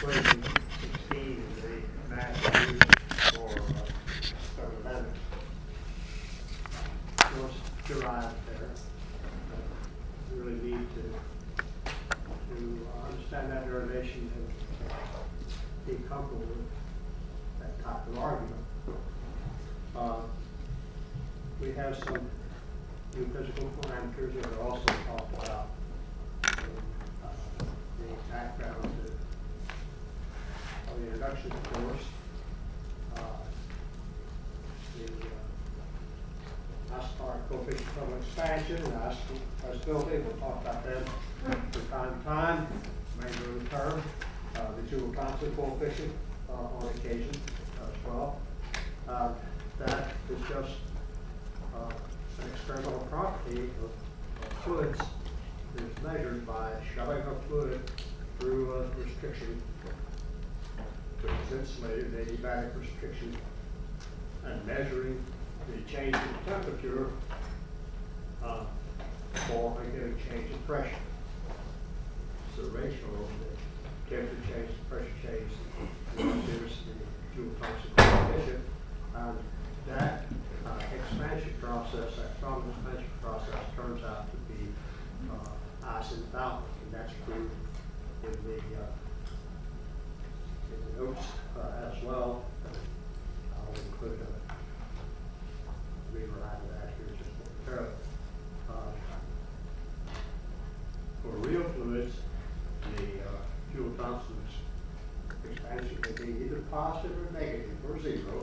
equation 16 is a math used for thermodynamics. Of course, derived there. You really need to understand that derivation and be comfortable with that type of argument. We have some new physical parameters that are also talked about in the background to the introduction course. The isotopic coefficient thermal expansion and isobutability, we'll talk about that from time to time. Remainder of the term, the Joule-Thomson coefficient on occasion as well. That is just an experimental property of fluids that is measured by shoving a fluid through a restriction, which is insulated, adiabatic restriction, and measuring the change in temperature for a given change in pressure. So the ratio of the temperature change to pressure change is the Joule-Thomson coefficient. That expansion process, that thermal expansion process, turns out to be isenthalpic, and that's true in the notes as well. I'll include a rewrite of that here just momentarily. For real fluids, the Joule-Thomson expansion can be either positive or negative or zero.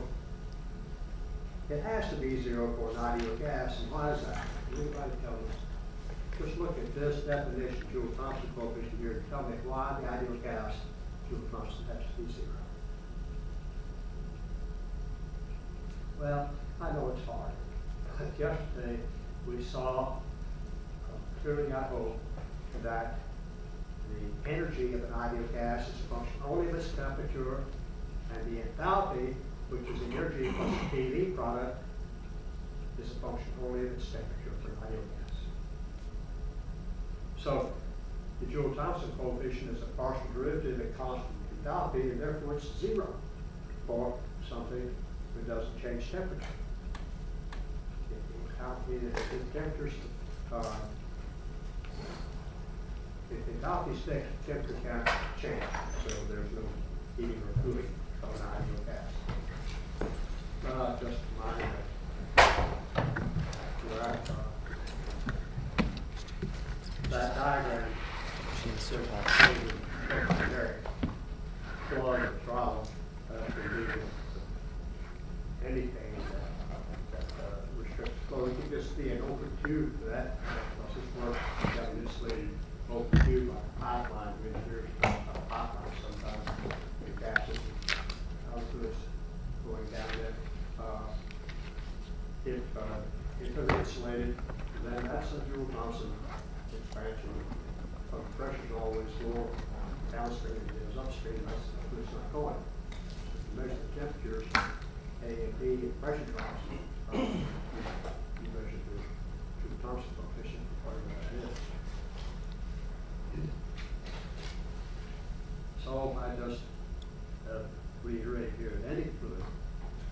It has to be zero for an ideal gas, and why is that? Anybody tell me? Just look at this definition, Joule-Thomson coefficient here, and tell me why the ideal gas, Joule-Thomson, has to be zero. Well, I know it's hard, but yesterday we saw, clearly I hope, that the energy of an ideal gas is a function only of its temperature, and the enthalpy, which is the energy plus the PV product, is a function only of its temperature for an ideal gas. So the Joule-Thomson coefficient is a partial derivative at constant enthalpy, and therefore it's zero for something that doesn't change temperature. If the temperatures, if the enthalpy stays, temperature can't change, so there's no heating or cooling of an ideal gas. Just mind that diagram plug and throttle can do anything that restricts flow. It can just be an open tube for that process work. You've got an insulated open tube like a pipeline. Here's a pipeline sometimes with gases and fluids going down there. If they're insulated, then that's a Joule-Thomson expansion. The pressure is always lower downstream than it is upstream. That's the fluid's not going. If you measure the temperatures, A and B, and pressure drops, you measure the Joule-Thomson coefficient for whatever that is. So I just reiterate here that any fluid,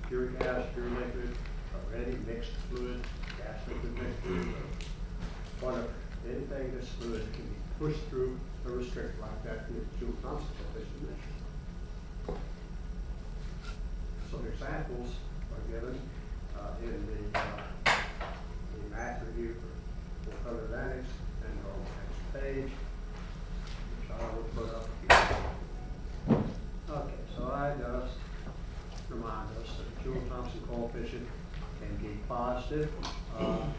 pure gas, pure liquid, or any mixed fluid, gas liquid mixture, or whatever, anything that's fluid can be pushed through a restrictor like that with Joule-Thomson coefficient measure. Some examples are given in the math review for thermodynamics and on the next page, which I will put up here. Okay, so I just remind us that the Joule-Thomson coefficient can be positive, and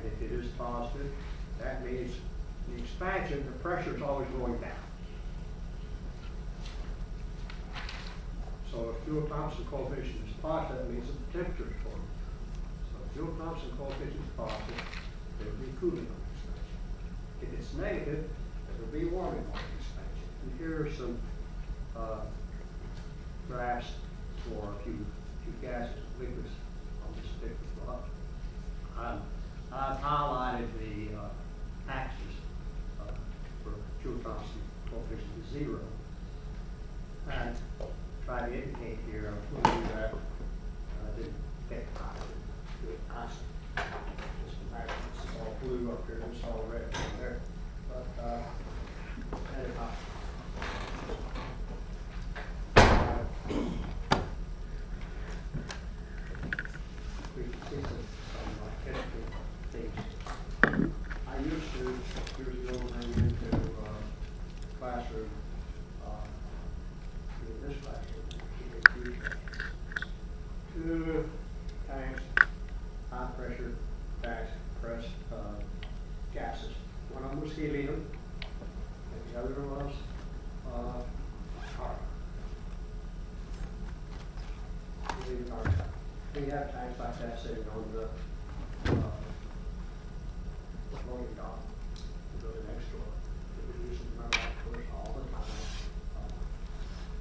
if it is positive, that means the expansion, the pressure is always going down. So if Joule-Thomson coefficient is positive, that means that the temperature is falling. So if Joule-Thomson coefficient is positive, there will be cooling on the expansion. If it's negative, there will be warming on the expansion. And here are some graphs for a few gases and liquids on this particular plot. I've highlighted the axis for Joule-Thomson coefficient 0. And try to indicate here of who that didn't get high. Do it nice. Just imagine it's all blue up here, it's all red down there. But anyhow. We can see some history things. I used to, years ago, when I went into classroom, in this classroom, two tanks, high pressure tanks, pressed gases. One of them was helium, and the other was carbon. We have tanks like that sitting on the loading dock, the building next door. We use them in our laboratories all the time,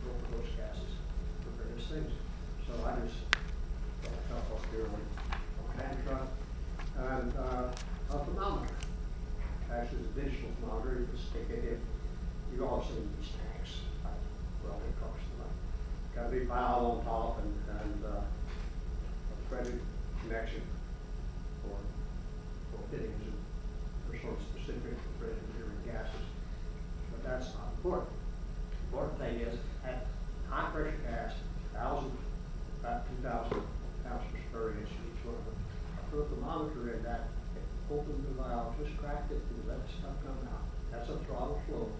for those gases for various things. So I just got a couple up here on hand truck and a thermometer. Actually, it's a digital thermometer. You can stick it in. You've all seen these tanks, like welding trucks. Got a big valve on top and a threaded connection for fittings and for sort of specific threaded different gases. But that's not important. The important thing is at high pressure gas, about 2,000 pounds per inch each one of them. I put a thermometer in that, opened the valve, just cracked it and let the stuff come out. That's a throttle flow.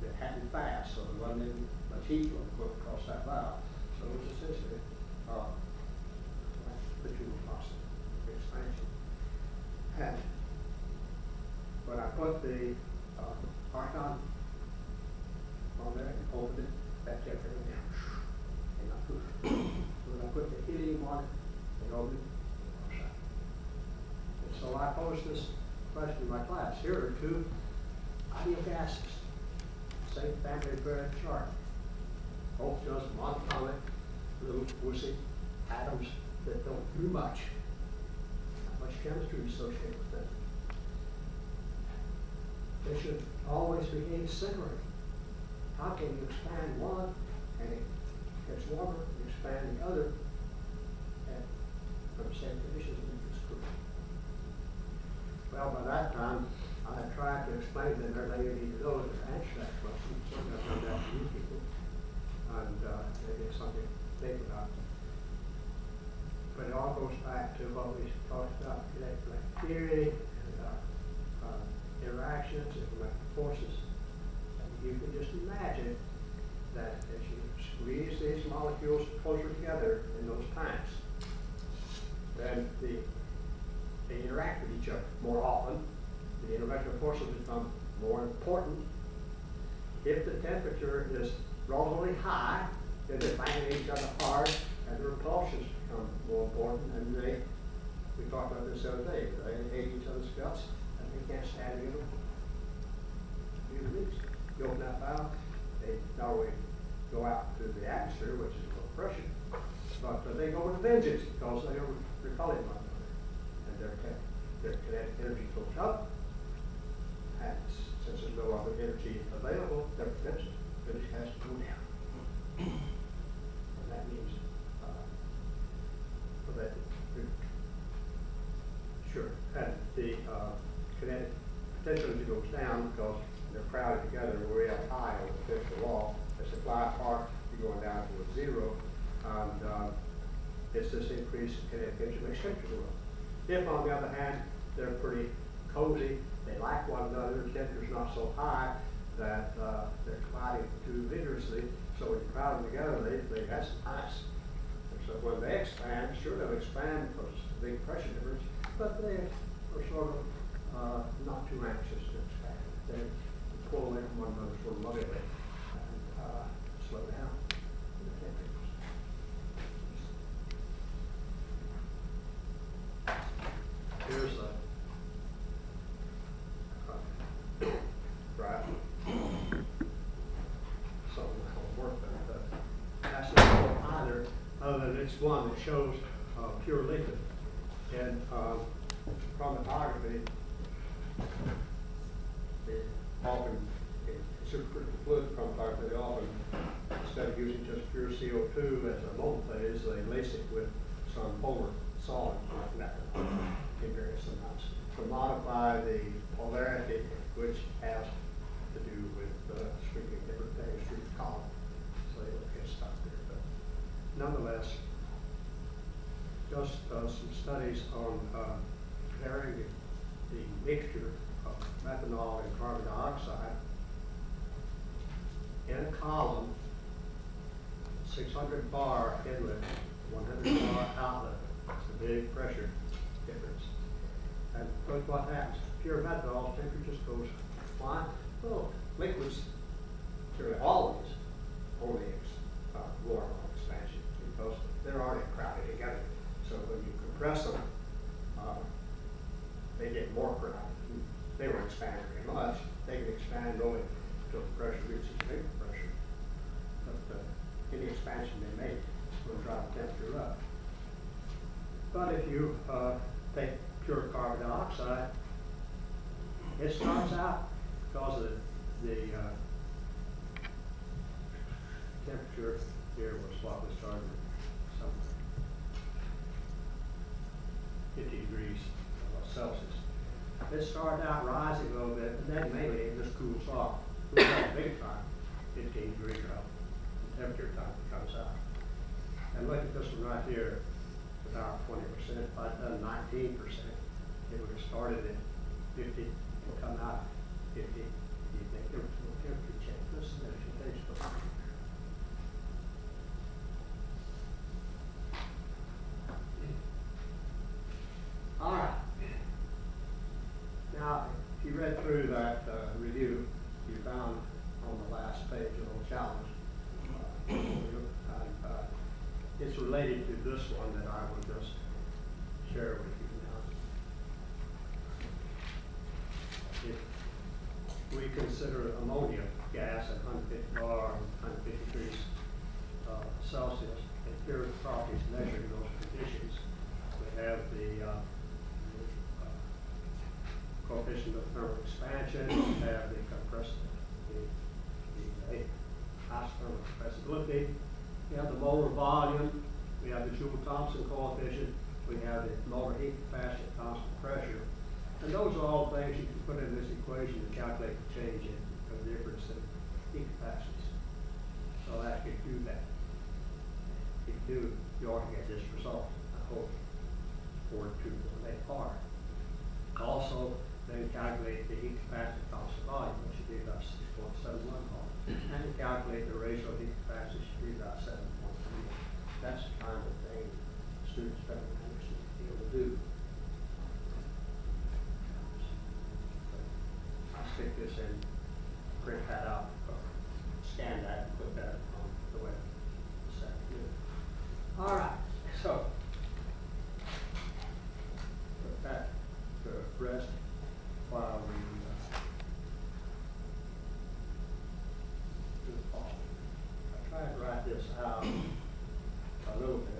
It happened fast, so there wasn't any much heat flow going across that valve. So it was essentially the tube process expansion. And when I put the argon on there and opened it, that kept everything down. And I put, when I put the helium on it and opened it, and so I posed this question in my class. Here are two ideal gases, same family of Barrett chart. Both just monatomic, little wussy atoms that don't do much. Not much chemistry associated with them. They should always behave similarly. How can you expand one and it gets warmer and expand the other and from the same conditions and it's cool? Well, by that time, I had tried to explain to them everything you need to know to answer that question. So I found out from you people. And maybe it's something to think about. But it all goes back to what we talked about kinetic theory and interactions and electric forces. And you can just imagine that as you squeeze these molecules closer together in those tanks, then they interact with each other more often. The electric forces become more important. If the temperature is relatively high, then they bang each other hard, and the repulsions become more important. And we talked about this the other day, they hate each other's guts, and they can't stand together. You open that valve, they not only go out to the atmosphere, which is low pressure, but they go with vengeance because they are repelling one another, and their kinetic energy goes up. And since there's no other energy available, their potential energy has to go down. And that means sure. And the kinetic potential energy goes down because they're crowded together way up high on the physical wall. As they fly apart, you're going down to a zero. And it's this increase in kinetic energy makes temperature go up. If, on the other hand, they're pretty cozy, they like one another, the temperature's not so high that they're colliding too vigorously, so when you crowd them together, they have some ice. And so when they expand, sure they'll expand because it's a big pressure difference, but they are sort of not too anxious to expand. They pull away from one another sort of lovingly and slow down in the temperatures. Here's a graph. So it'll work, but that's not either, other than it's one that shows pure liquid. And chromatography, it often in supercritical fluid pump out very often, instead of using just pure CO2 as a mold phase, they lace it with some polar solid like methanol in various amounts to modify the polarity, which has to do with sweeping different things through the column, so they don't get stuck there. But nonetheless, just some studies on comparing the mixture of methanol and carbon dioxide in a column, 600 bar inlet, 100 bar outlet. It's a big pressure difference. And look what happens. Pure methanol temperature just goes flying. Well, liquids, surely all of these only warm on expansion because they're already crowded together. So when you compress them, they get more crowded. They don't expand very much. They can expand only until the pressure reaches bigger pressure. But any expansion they make will drive the temperature up. But if you take pure carbon dioxide, it starts out because of the temperature here was what we started somewhere 50 degrees Celsius. It started out rising a little bit, and then maybe it just cools off. Cools off big time, 15 degrees drop. The temperature time comes out. And look at this one right here, about 20%. If I'd done 19%, it would have started at 50 and come out 50. You think there was no temperature change? This is the vegetation. All right. Now, if you read through that review, you found on the last page a little challenge. It's related to this one that I will just share with you now. If we consider ammonia gas at 150 bar, 150 degrees Celsius, and here are the properties measuring those conditions. We have the coefficient of thermal expansion, we have the high thermal compressibility, we have the molar volume, we have the Joule-Thomson coefficient, we have the molar heat capacity at constant pressure. And those are all things you can put in this equation to calculate the change in the difference in heat capacities. So I'll ask you to do that. If you do, you ought to get this result, I hope, 4.218 bar. Also, then calculate the heat capacity constant volume, which should be about 6.71 bar. And calculate the ratio of heat capacity should be about 7.3. That's the kind of thing students better understand to be able to do. I'll stick this in, print that out, scan that, and put that on the web this afternoon. All right, so put that to rest while we do the fall. I tried to write this out a little bit.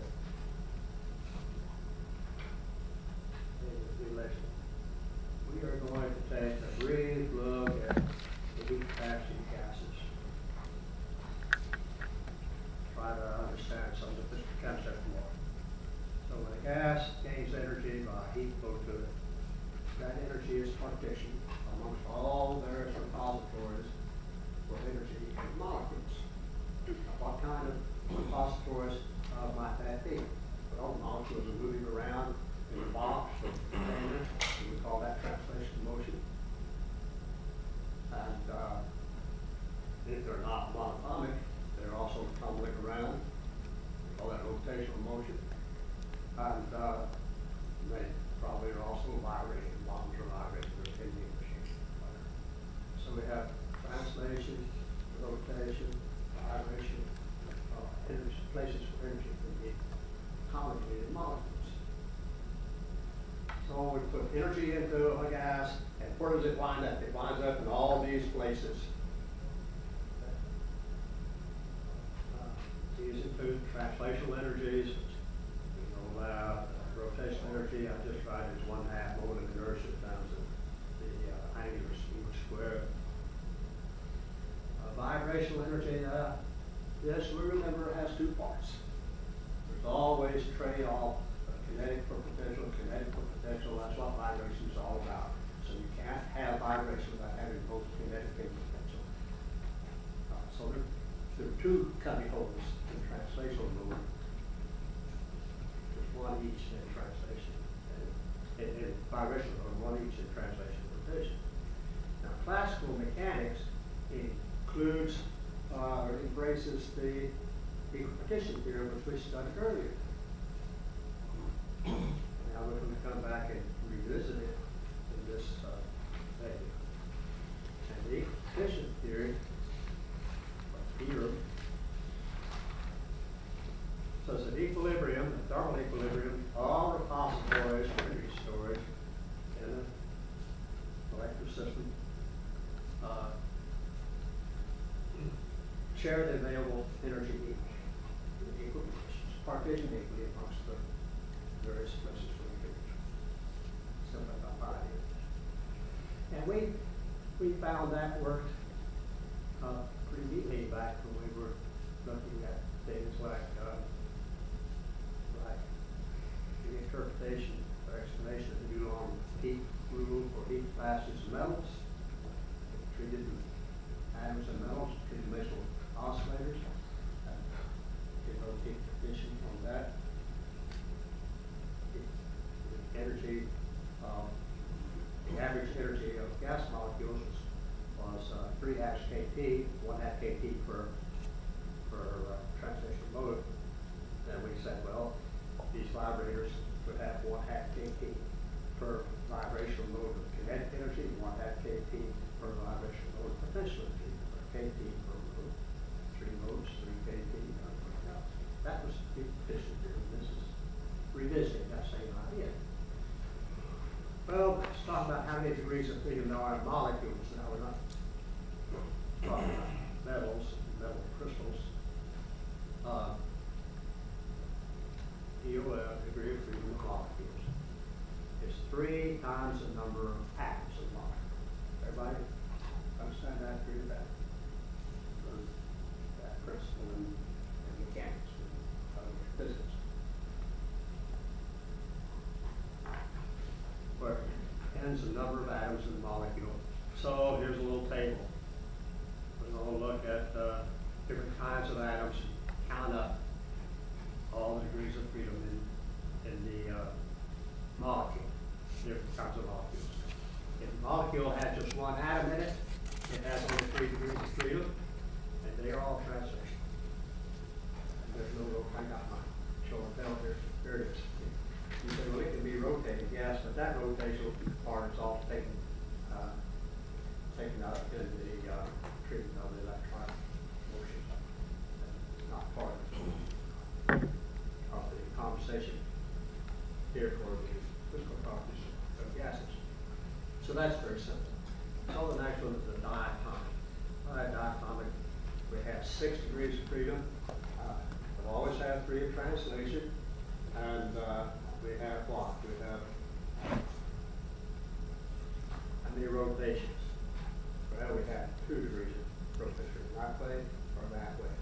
We are going to take a brief look at the heat capacity gases. Try to understand some of this concept more. So when a gas gains energy by heat flow to it, that energy is partitioned amongst all various repositories for energy in molecules. Now, what kind of repositories might that be? Well, molecules are moving around in a box or container, and we call that translation motion. And if they're not monatomic, they're also tumbling around. We call that rotational motion. And they probably are also vibrating. Bombs are vibrating or pinning machine. So we have translation, rotation, vibration, energy, places for energy can be accommodated in molecules. So we put energy into a gas, and where does it wind up? It winds up in all these places. These include translational energies, which we know about. Rotational energy, I just write as 1/2 mole of inertia times the angular speed squared. vibrational energy, this, we remember, has two parts. There's always trade-off, kinetic for potential, kinetic for potential. That's what vibration is all about. So you can't have vibration without having both kinetic and potential. So there are two cubby holes in translational mode. There's one each in translation, and in vibrational mode, one each in translation and rotation. Now, classical mechanics includes or embraces the equipartition theorem, which we studied earlier. Now we're going to come back and revisit it in this video. And the equipartition theory, or theorem, says that equilibrium, the thermal equilibrium, all repositories for energy storage in an electric system share the available energy in equal proportions, partition equally amongst the various places where we can simplify it. And we found that worked pretty neatly back when we were looking at things like the interpretation or explanation of the Coulomb heat rule for heat capacities of metals, treated atoms and metals, two-dimensional oscillators, get no heat condition on that. The energy, the average energy of gas molecules was 3 half kT, 1 half kT per translational mode. Then we said, well, these vibrators would have 1 half kT per vibrational mode of kinetic energy, 1 half kT per vibrational mode of potential energy, or kT per mode, 3 modes, 3 kT. That was the equipartition theorem. This is revisiting that same idea. Well, let's talk about how many degrees of freedom there are in molecules. Now we're not talking about metals, metal crystals. Degree of freedom of molecules is 3 times the number of atoms of molecules. Everybody understand that? Agree with that? That principle in mechanics and physics. Where n's the number of atoms in the molecule. So here's a little table. We're going to look at different kinds of atoms, count up all the degrees of freedom in the molecule, different kinds of molecules. If the molecule has just one atom in it, it has only 3 degrees of freedom, and they are all translational. And there's no real, I got my show and tell here. There it is. You say, well, it can be rotated, yes, but that rotational part is all taken out in the treatment of the electron motion. It's not part of the conversation here for the physical properties of gases. So that's very simple. So the next one is the diatomic. Diatomic, we have 6 degrees of freedom. We always have 3 of translation. And we have what? We have how many rotations? Well, we have 2 degrees of rotation, that way or that way.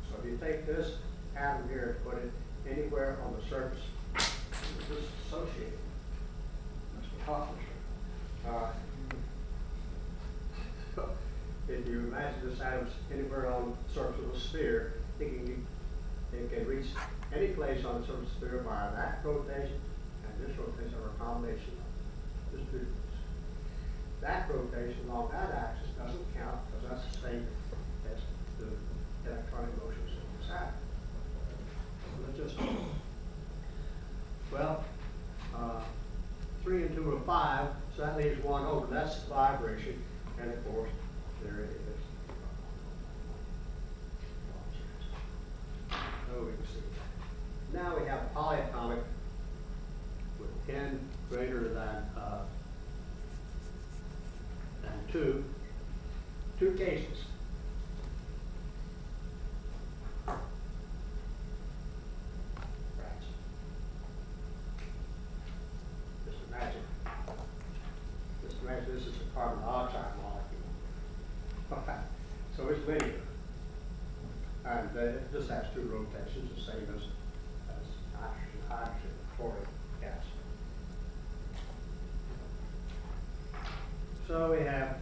So if you take this atom here and put it anywhere on the surface, it's just associated. Mr. Hoffman. If you imagine this atom anywhere on the surface of a sphere, it can reach any place on the surface of the sphere via that rotation and this rotation, or a combination of just 2 degrees. That rotation along that axis doesn't count because that's the same as the electronic motions of this atom. Let's just, well, 3 and 2 are 5, so that leaves 1 over. That's the vibration, and of course, there it is. Oh, we can see that. Now we have polyatomic with n greater than 2. 2 cases. Just imagine this is a carbon dioxide molecule. Okay. So it's linear. And this has two rotations, the same as hydrogen, chlorine gas. So we have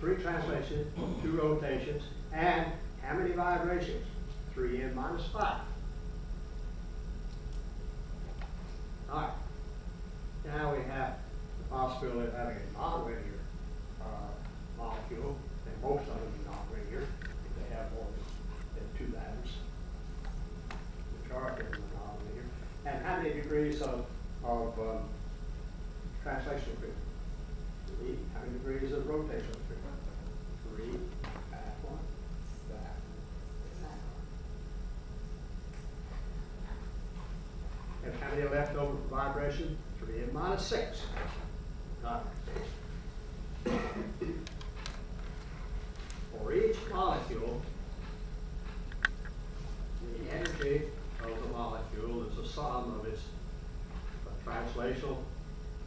3 translations, 2 rotations, and how many vibrations? 3n minus 5. All right. Now we have the possibility of having a nonlinear molecule, and most of them are nonlinear if they have more than 2 atoms. Majority of them are nonlinear. And how many degrees of translational freedom? 3. How many degrees of rotational freedom? 3. That one, that, and that one. And how many are left over for vibration? 3n minus 6. For each molecule, the energy of the molecule is the sum of its translational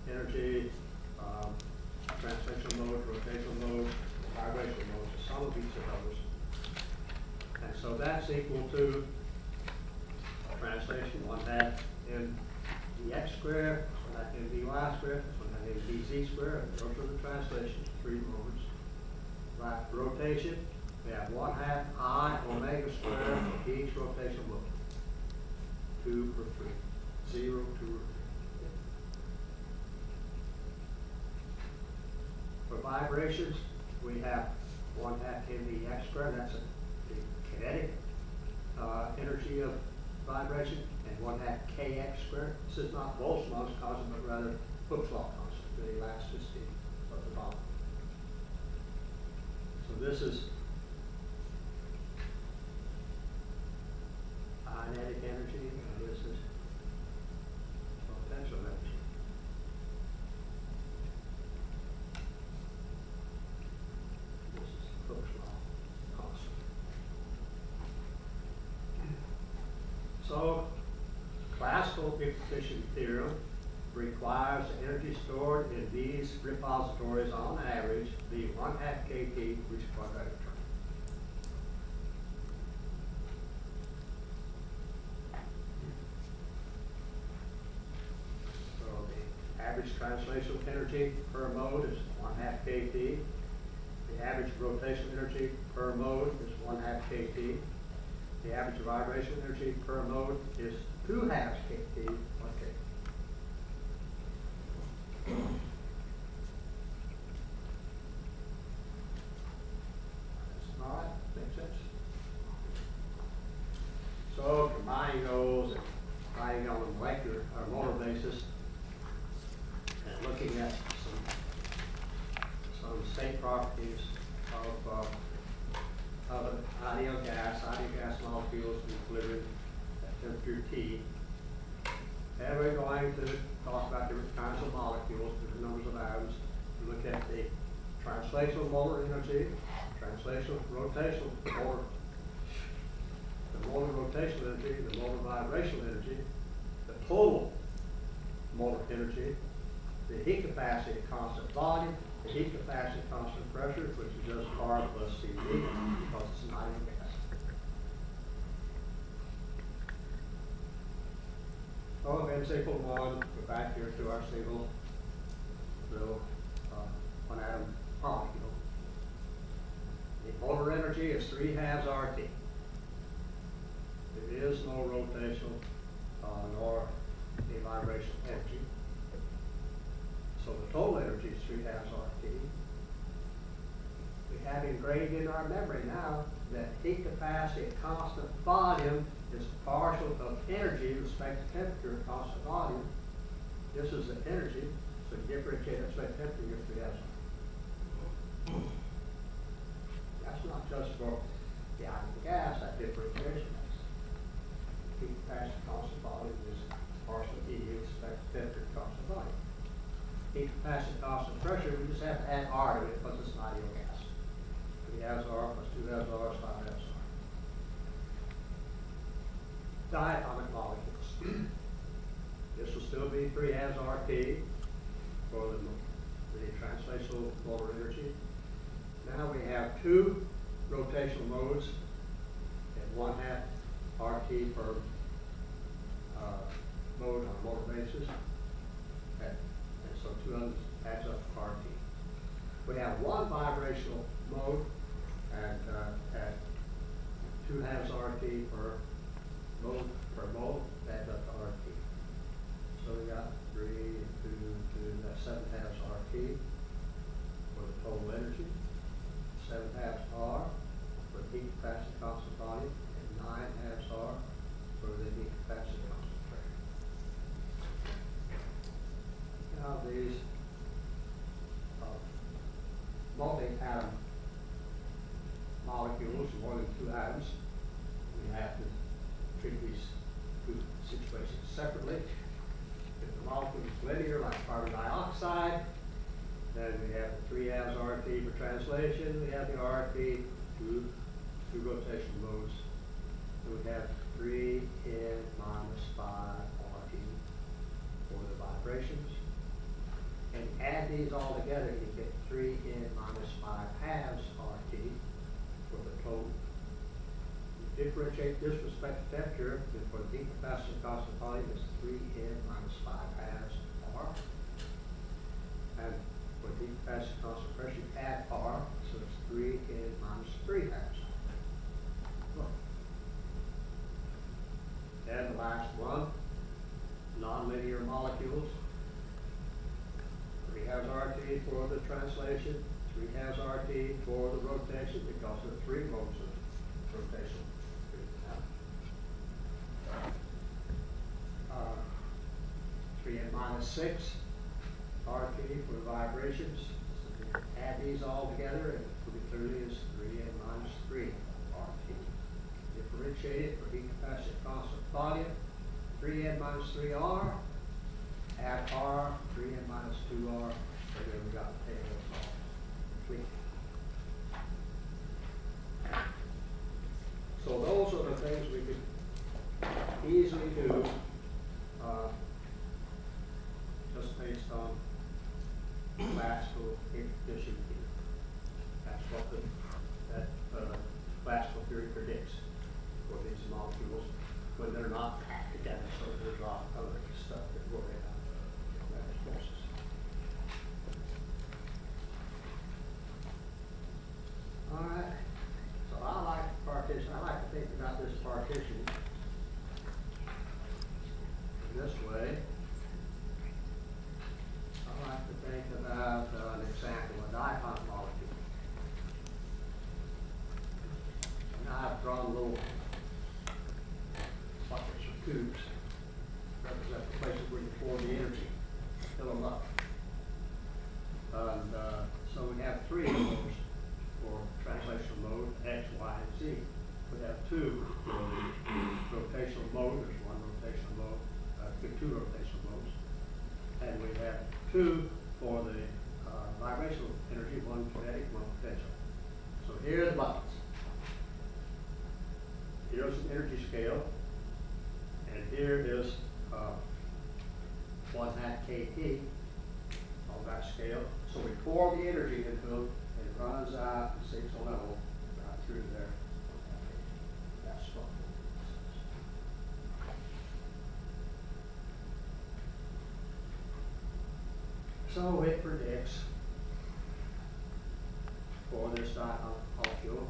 energy, translational mode, rotational mode, vibrational mode, the sum of each of those. And so that's equal to translation 1/2 mdx squared, 1/2 mdy squared, 1/2 mdz squared, and those are the translations, 3 modes. Right, rotation, we have 1/2 I omega squared for each rotational mode. 2 for 3, 0 to. For vibrations, we have 1/2 mdx squared, that's the kinetic energy of vibration, and 1/2 kx squared. This is not Boltzmann's constant, but rather Hooke's law constant, the elasticity of the bond. So this is kinetic energy, and this is potential energy. This is Hooke's law constant. So, classical efficient theorem requires the energy stored in these repositories on average be 1/2 kT for each quadratic term. So the average translational energy per mode is 1/2 kT. The average rotational energy per mode is 1/2 kT. The average vibration energy per mode is 2/2 kT. Okay. All right, makes sense. So combining those and writing on a molecular or molar basis, and looking at some state properties of an ideal gas molecules in equilibrium at temperature T. And we're going to talk about different kinds of molecules, different numbers of atoms. We look at the translational molar energy, translational rotational molar, the molar rotational energy, the molar vibrational energy, the total molar energy, the heat capacity at constant volume, the heat capacity at constant pressure, which is just R plus Cv, because it's an ideal gas. Oh, and it's equal to 1. We're back here to our single little 1 atom molecule. The molar energy is 3/2 RT. There is no rotational nor a vibrational energy. So the total energy is 3/2 RT. We have ingrained in our memory now that heat capacity at constant volume is the partial of energy with respect to temperature at constant volume. This is the energy, so differentiate with respect to temperature, you have 3/2. That's not just for the ideal gas, that differentiation. Heat capacity at constant volume is partial of E with respect to temperature at constant volume. Heat capacity, constant pressure, we just have to add R to it because it's an ideal gas. 3/2 R plus 2/2 R is 5/2 R. Diatomic molecules. This will still be 3/2 RT for the translational molar energy. Now we have 2 rotational modes at 1/2 per mode on a motor basis. Okay. And so 200 adds up to RT. We have one vibrational mode at 2 halves RT per mode, adds up to RT. So we got 3, 2, 2, that's 7 halves RT for the total energy, 7 halves R for the heat capacity constant volume, and 9 halves R for the heat capacity constant pressure. Now these multi-atom molecules, more than 2 atoms, we have to treat these two situations separately. If the molecule is linear, like carbon dioxide, then we have the 3 halves RT for translation. We have the RT, two rotation modes. And we have 3n minus 5 RT for the vibrations. And add these all together, you get 3n minus 5 halves RT for the total. You differentiate this with respect to temperature, and for the heat capacity constant volume, it's 3n minus 5 halves R. And for the heat capacity constant pressure, you add R, so it's 3n minus 3 halves. Look. And the last one, nonlinear molecules. 3 halves RT for the translation, 3 halves RT for the rotation, because there are 3 modes of rotation. 3n minus 6 RT for the vibrations. So add these all together, and it will be clearly is 3n minus 3 RT. Differentiate it for heat capacity constant volume, 3n minus 3R. Add R, 3n minus 2R, and then we got the table solved. Complete. So those are the things we could easily do just based on classical condition here. That's what that classical theory predicts for these molecules when they're not packed together, so there's a lot of other stuff that we're in. All right, so I like partition. I like to think about this partition in this way. I like to think about an example, a dipont molecule. Now I've drawn little buckets or tubes represent the places where you pour the energy, fill them up. And so we have 3 of those for translational mode, X, Y, and Z. We have 2 for the rotational mode. There's 1 rotational mode, 2 rotational modes. And we have 2 for the vibrational energy, 1 kinetic, 1 potential. So here are the buckets. Here's an energy scale, and here is 1/2 kT on that scale. So we pour the energy into them, and it runs out at 6 level right through there. That's what so it predicts for this dipont molecule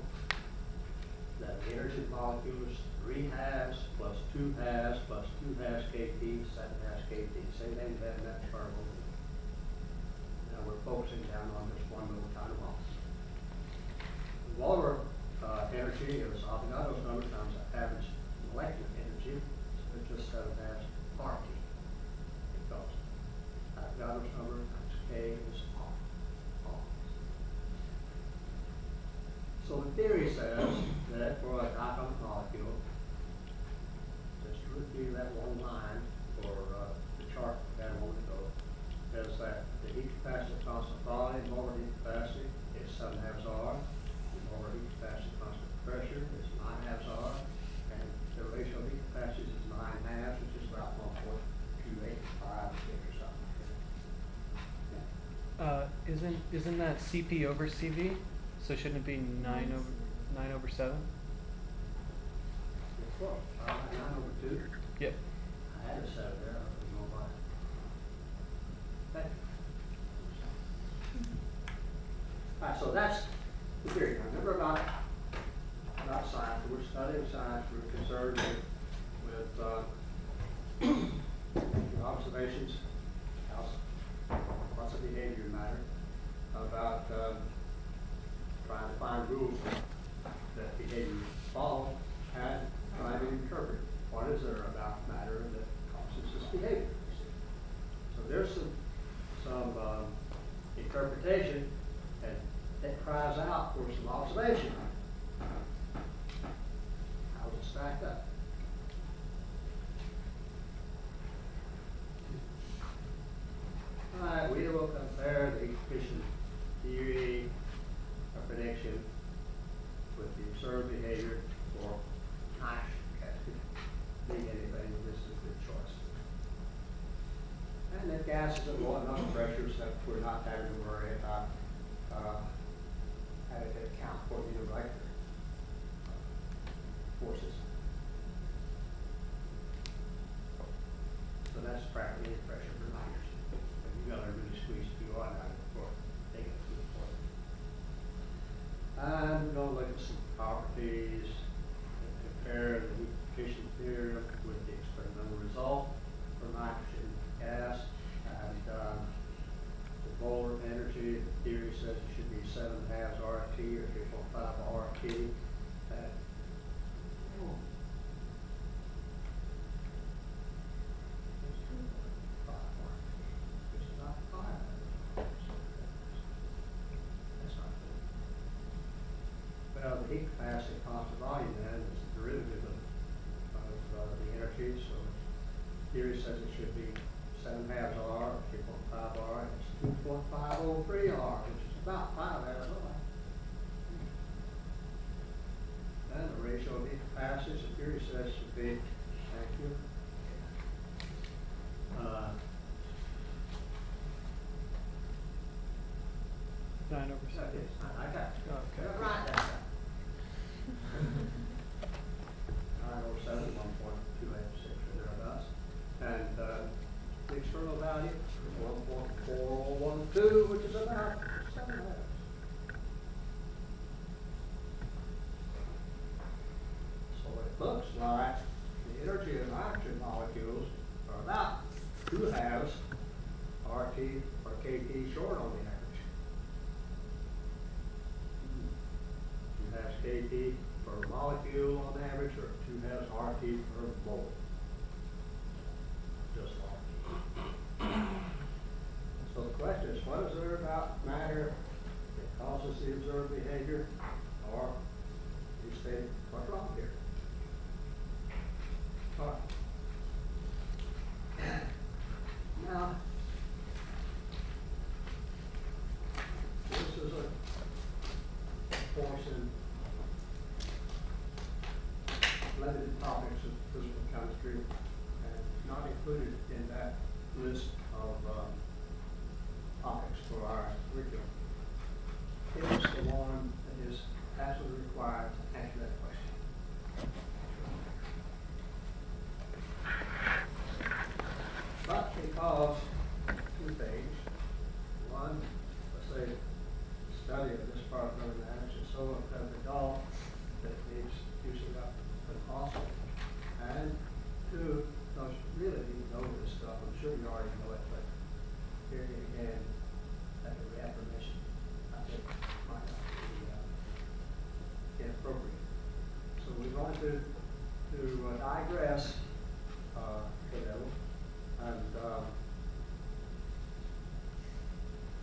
that the energy molecule is 3 halves plus 2 halves plus 2 halves kT, 7 halves kT. Same thing we had in that term. Now we're focusing down on this one little tiny molecule. The lower energy is Avogadro's number times the average molecular energy. So it just has RT. Because Avogadro's number times K is R. So the theory says that for a dipont molecule, just to review that one line for the chart we had a moment ago, is that the heat capacity constant volume over heat capacity is 7 halves R, and over heat capacity constant pressure is 9 halves R, and the ratio of heat capacities is 9 halves, which is about 1.285 or something. Isn't that CP over CV? So shouldn't it be 9 over 7? It's close. 9 over Two? Yep. I had a set there, I don't know why. Okay. All right, so that's the theory. Now, remember about science, we're studying science, we're concerned with observations, how lots of behavior matter, about trying to find rules that behavior follow, and trying to interpret what is there about matter that causes this behavior. So there's some interpretation that cries out for some observation. How does it stack up? All right, we will compare the efficient theory of prediction with the observed behavior for time. Being anything, this is a good choice. And if gases are low enough pressures that we're not having to worry about having to account for irregular forces. So that's practically pressure for minors. You gotta really squeeze through on that before they get through the point. And we're gonna look at some properties and compare the heat efficient theorem with the experimental result for nitrogen gas. And the molar energy, the theory says it should be 7/2 RT or 3.5 RT. Well, the heat capacity constant volume then is the derivative of the energy, so theory says it should be 7/2 R, 3.5 R, and it's 2.503 R, which is about 5 hours away. And the ratio of heat capacity, the theory says should be, thank you, 9/7. I got it. Okay. Right there. 907, 1.286 or thereabouts. And the external value is 1.4012, which is about 7 hours. So it looks like the energy of nitrogen molecules are about 2/2 RT or KT short on the average. 2/2 KT per molecule on average, or 2/2 RT per mole. Just RT. So the question is, what is there about matter that causes the observed behavior, or you state what's wrong here? All right. Now, this is a portion limited topics of physical chemistry, and not included in that list of topics for our curriculum. It is the one that is absolutely required to answer that question. But because two things. One, let's say, study of this part of mathematics is so dull that it needs using up an awesome. And two, those really need to know this stuff. I'm sure you already know it, but here again, that the reaffirmation, I think, might not be inappropriate. So we're going to digress a little, and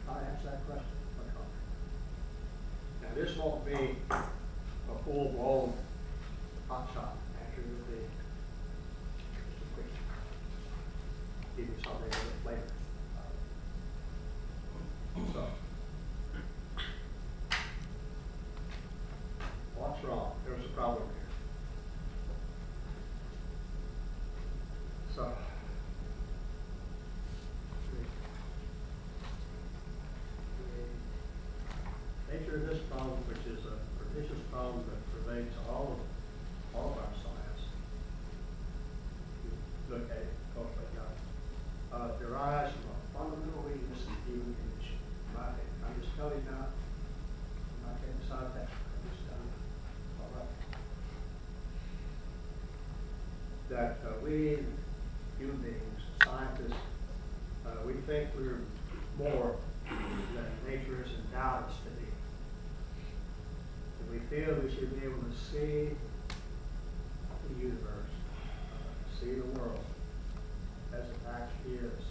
I answer that question. Now this won't be a full-blown hot shot. Actually, it will be just a quick, give you something a little later. So, what's wrong? There's a problem here. So, the nature of this problem, which is a pernicious problem that pervades all of our science, that we, human beings, scientists, we think we're more than nature has endowed us to be. And we feel we should be able to see the universe, see the world as it actually is.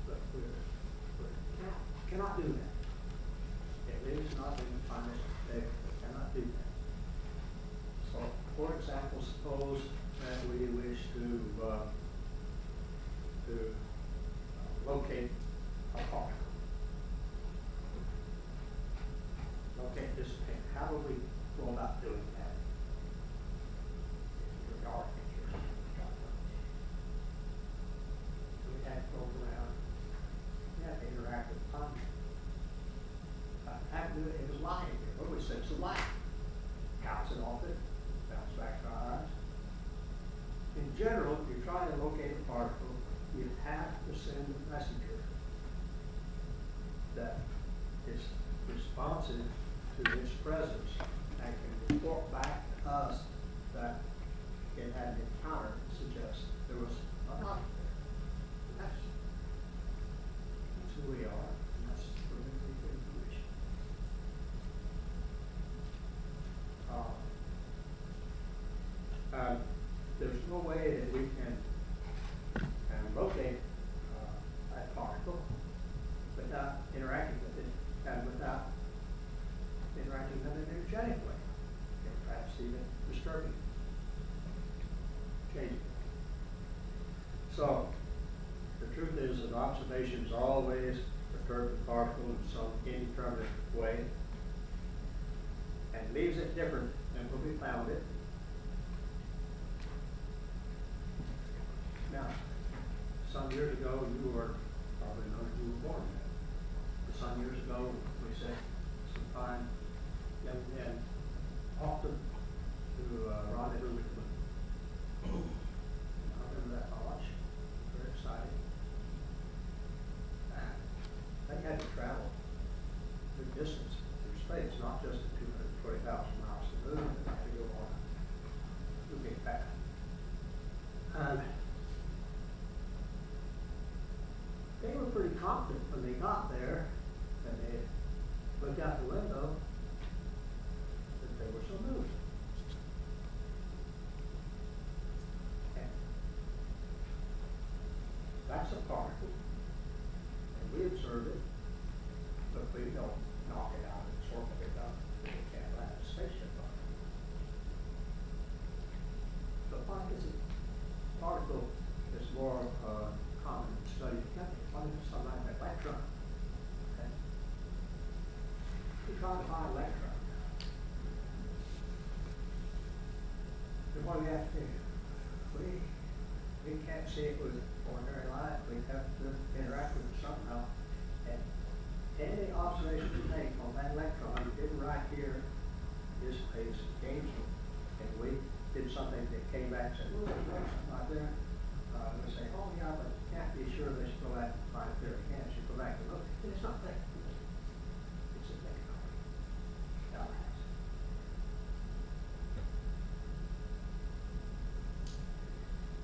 But we cannot do that. At least not in the finest day. We cannot do that. So, for example, suppose that we wish to locate a particle. Locate this thing. How would we go about doing that? If you're dark and you're we had to go around. We had to interact with the object. How to do it? It was lying here. What do we say? It's a light. Bounce it off it. Bounce back to our eyes. In general, if you're trying to locate a particle, you have to send a messenger that is responsive to its presence and can report back to us that it had an encounter that suggests there was an object there. That's who we are, and that's where we get information. There's no way that we can locate that particle without interacting with it and without interacting with it in an energetic way, and perhaps even disturbing it, changing it. So the truth is that observations always perturb the particle in some indeterminate way and leaves it different than when we found it. Now, some years ago, you were probably not you were born yet. But some years ago, we said sometime young men often to rendezvous with the moon. I remember that much. Very exciting. They had to travel the distance through space, not just the 220,000 miles to the moon. They had to go on a big path. They were pretty confident when they got there, and they looked out the window, that there was some moon. And that's a particle, and we observe it, but we don't knock it out and sort it up. We can't land a spaceship on it. But why is it particle is more common in study of chemistry? Why is it something like an electron? Okay. We try to find an electron. Then what do we have to do? We can't see it with ordinary light. We have to interact with it somehow. And any observation we make on that electron, we did right here, this phase came from, and we did something that came back and said, oh, there's an electron right there. We say, oh yeah, but you can't be sure they still have to find it there again. So you go back and look, and it's not there. It's a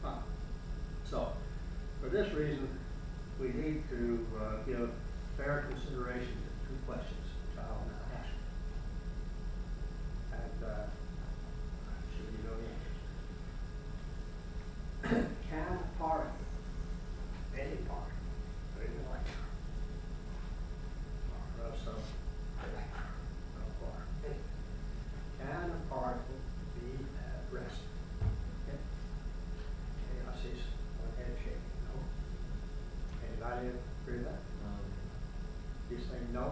electron. So, for this reason, we need to give fair consideration to two questions which I'll now ask. And should you know the answers. Can a particle, any particle, or any electron, or some electron, or anything, can a particle be at rest? Okay. I see one head shaking. No. Anybody agree with that? You say no?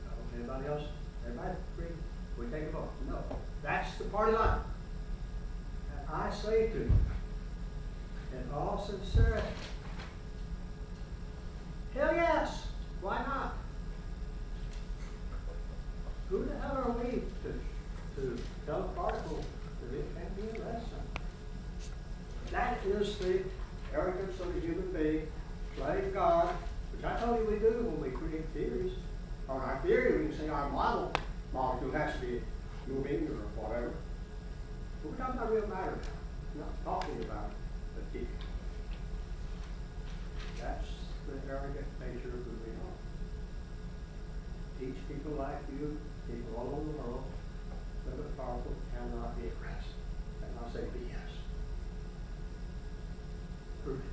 No. Anybody else? Everybody agree? We take a vote. No. That's the party line. And I say to you, in all sincerity, hell yes. Why not? Who the hell are we to tell a particle that it can't be a lesson? That is the arrogance of the human being, playing God, which I told you we do when we create theories. On our theory, we can say our molecule has to be moving or whatever. But we're talking about real matter now. not talking about the people. That's the arrogant nature of who we are. Teach people like you, people all over the world, that are powerful cannot be oppressed. And I'll say BS. Prove it.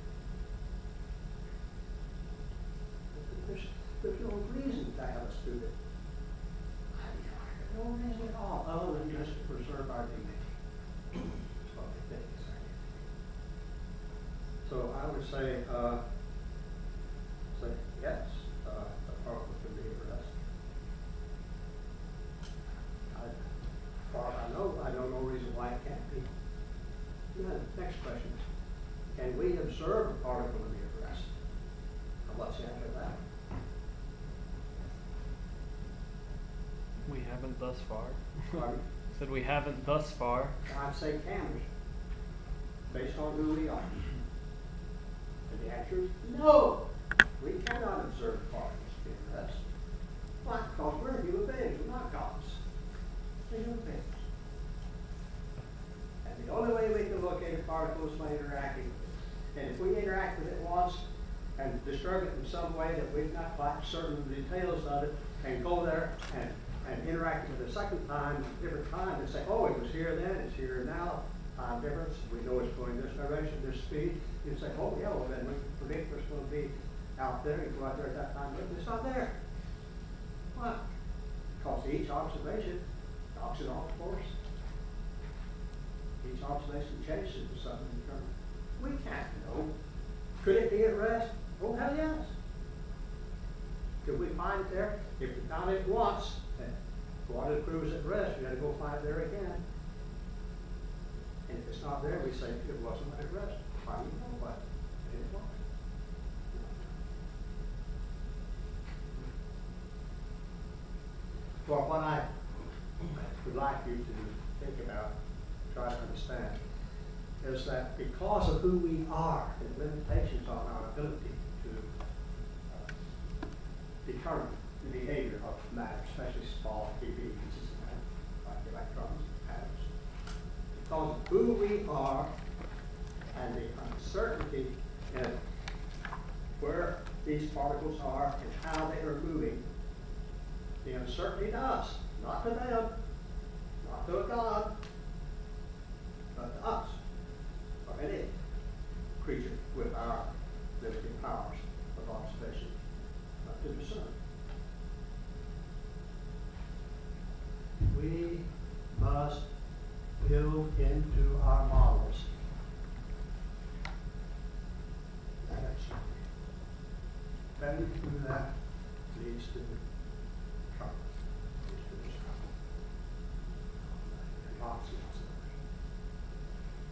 There's no reason to have us do it. No reason at all, other than just to preserve our dignity. That's what they think is our dignity. So I would say yes, the Parliament can be addressed. As far as I know no reason why it can't be. Then, next question. Can we observe the particle to be addressed? Now, what's the answer to that? We haven't thus far. Pardon? Said we haven't thus far. I'd say can we? Based on who we are. And the answer is no. We cannot observe particles to be addressed. Why? Because we're human beings, we're not gods. We're human beings. And the only way we can locate a particle is by interacting with it. And if we interact with it once and disturb it in some way that we've not got certain details of it, and go there and interact with it a second time, different time, and say, oh, it was here then, it's here now, time difference, we know it's going this direction, this speed. You'd say, oh yeah, well then we predict it's going to be out there, you go out there at that time, but it's not there. Why? Because each observation knocks it off course. Each observation changes to something determined. We can't know. Could it be at rest? Oh, hell yes. Could we find it there? If we found it once, then water proves at rest, we gotta go find it there again. And if it's not there, we say it wasn't at rest. How do you know what it was? Well, what I would like you to think about, try to understand, is that because of who we are and limitations on our ability to determine the behavior of matter, especially small pieces of matter, like electrons, atoms. Because of who we are and the uncertainty in where these particles are and how they are moving, the uncertainty to us, not to them, not to a God, but to us, or any creature with our limited powers of observation, not to discern. We must build into our models that action. Failure to do that leads to trouble, leads to destruction. And lots and lots of others.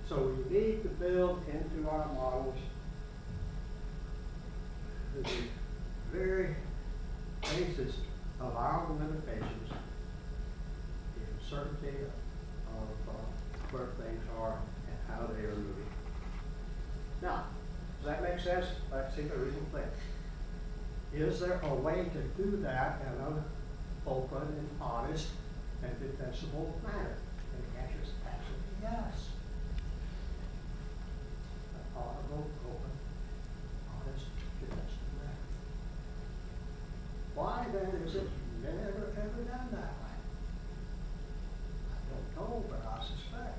So we need to build into our models the very basis of our limitations, the uncertainty of where things are and how they are moving. Now, does that make sense? That seems a reasonable thing. Is there a way to do that in an open and honest and defensible manner? And the answer is absolutely yes. An honorable, open, honest, defensible manner. Why then is it never ever done that way? I don't know, but I suspect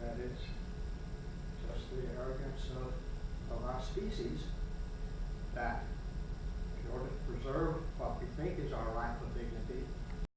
that it's just the arrogance of our species that in order to preserve what we think is our rightful